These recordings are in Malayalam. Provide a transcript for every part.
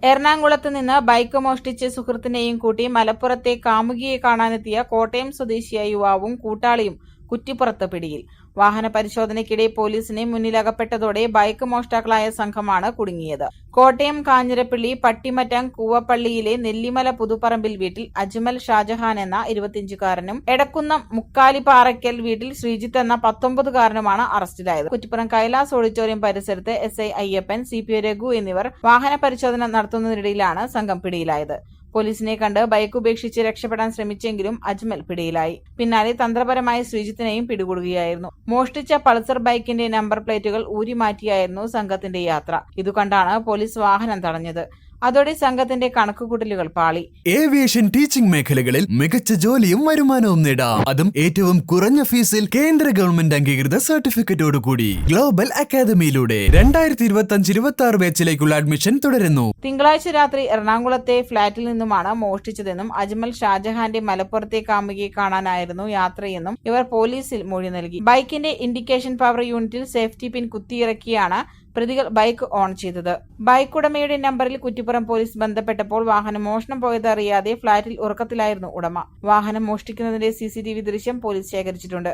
എറണാകുളത്ത് നിന്ന് ബൈക്ക് മോഷ്ടിച്ച് സുഹൃത്തിനെയും കൂട്ടി മലപ്പുറത്തെ കാമുകിയെ കാണാനെത്തിയ കോട്ടയം സ്വദേശിയായ യുവാവും കൂട്ടാളിയും കുറ്റിപ്പുറത്ത് പിടിയിൽ. വാഹന പരിശോധനയ്ക്കിടെ പോലീസിന് മുന്നിലകപ്പെട്ടതോടെ ബൈക്ക് മോഷ്ടാക്കളായ സംഘമാണ് കുടുങ്ങിയത്. കോട്ടയം കാഞ്ഞിരപ്പള്ളി പട്ടിമറ്റം കൂവപ്പള്ളിയിലെ നെല്ലിമല പുതുപ്പറമ്പിൽ വീട്ടിൽ അജ്മൽ ഷാജഹാൻ എന്ന 25-കാരനും എടക്കുന്നം മുക്കാലിപ്പാറയ്ക്കൽ വീട്ടിൽ ശ്രീജിത്ത് എന്ന 19-കാരനുമാണ് അറസ്റ്റിലായത്. കുറ്റിപ്പുറം കൈലാസ് ഓഡിറ്റോറിയം പരിസരത്ത് SI അയ്യപ്പൻ, CPO രഘു എന്നിവർ വാഹന പരിശോധന നടത്തുന്നതിനിടയിലാണ് സംഘം പിടിയിലായത്. പോലീസിനെ കണ്ട് ബൈക്ക് ഉപേക്ഷിച്ച് രക്ഷപ്പെടാൻ ശ്രമിച്ചെങ്കിലും അജ്മൽ പിടിയിലായി. പിന്നാലെ തന്ത്രപരമായി ശ്രീജിത്തിനെയും പിടികൂടുകയായിരുന്നു. മോഷ്ടിച്ച പൾസർ ബൈക്കിന്റെ നമ്പർ പ്ലേറ്റുകൾ ഊരിമാറ്റിയായിരുന്നു സംഘത്തിന്റെ യാത്ര. ഇതുകണ്ടാണ് പോലീസ് വാഹനം തടഞ്ഞത്. അതോടെ സംഘത്തിന്റെ കണക്കുകൂട്ടലുകൾ പാളി. ഏവിയേഷൻ ടീച്ചിംഗ് മേഖലകളിൽ മികച്ച ജോലിയും വരുമാനവും നേടാം. അതും ഏറ്റവും കുറഞ്ഞ ഫീസിൽ കേന്ദ്ര ഗവൺമെന്റ് അംഗീകൃത സർട്ടിഫിക്കറ്റോടുകൂടി ഗ്ലോബൽ അക്കാദമിയിലൂടെ 2025-26 ബാച്ചിലേക്കുള്ള അഡ്മിഷൻ തുടരുന്നു. തിങ്കളാഴ്ച രാത്രി എറണാകുളത്തെ ഫ്ളാറ്റിൽ നിന്നുമാണ് മോഷ്ടിച്ചതെന്നും അജ്മൽ ഷാജഹാന്റെ മലപ്പുറത്തെ കാമുകിയെ കാണാനായിരുന്നു യാത്രയെന്നും ഇവർ പോലീസിൽ മൊഴി നൽകി. ബൈക്കിന്റെ ഇൻഡിക്കേഷൻ പവർ യൂണിറ്റിൽ സേഫ്റ്റി പിൻ കുത്തിയിറക്കിയാണ് പ്രതികൾ ബൈക്ക് ഓൺ ചെയ്തത്. ബൈക്ക് ഉടമയുടെ നമ്പറിൽ കുറ്റിപ്പുറം പോലീസ് ബന്ധപ്പെട്ടപ്പോൾ വാഹനം മോഷണം പോയതറിയാതെ ഫ്ളാറ്റിൽ ഉറക്കത്തിലായിരുന്നു ഉടമ. വാഹനം മോഷ്ടിക്കുന്നതിന്റെ CCTV ദൃശ്യം പോലീസ് ശേഖരിച്ചിട്ടുണ്ട്.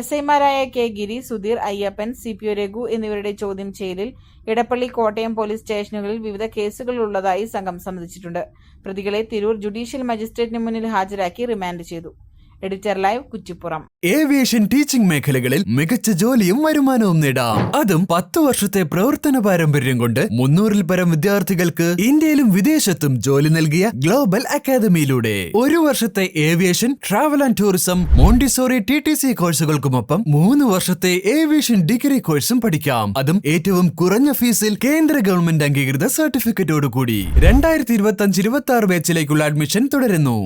SIമാരായ K ഗിരി, സുധീർ, അയ്യപ്പൻ, CPO രഘു എന്നിവരുടെ ചോദ്യം ചെയ്യലിൽ ഇടപ്പള്ളി, കോട്ടയം പോലീസ് സ്റ്റേഷനുകളിൽ വിവിധ കേസുകളുള്ളതായി സംഘം സമ്മതിച്ചിട്ടുണ്ട്. പ്രതികളെ തിരൂർ ജുഡീഷ്യൽ മജിസ്ട്രേറ്റിന് മുന്നിൽ ഹാജരാക്കി റിമാൻഡ് ചെയ്തു. Editor live, Kuttippuram. Aviation teaching മേഖലകളിൽ മികച്ച ജോലിയും വരുമാനവും നേടാം. അതും 10 വർഷത്തെ പ്രവർത്തന പാരമ്പര്യം കൊണ്ട് 300-ൽ പരം വിദ്യാർത്ഥികൾക്ക് ഇന്ത്യയിലും വിദേശത്തും ജോലി നൽകിയ ഗ്ലോബൽ അക്കാദമിയിലൂടെ 1 വർഷത്തെ aviation, travel and tourism, Montessori TTC കോഴ്സുകൾക്കുമൊപ്പം 3 വർഷത്തെ ഏവിയേഷൻ ഡിഗ്രി കോഴ്സും പഠിക്കാം. അതും ഏറ്റവും കുറഞ്ഞ ഫീസിൽ കേന്ദ്ര ഗവൺമെന്റ് അംഗീകൃത സർട്ടിഫിക്കറ്റോടുകൂടി 2025-26 ബാച്ചിലേക്കുള്ള അഡ്മിഷൻ തുടരുന്നു.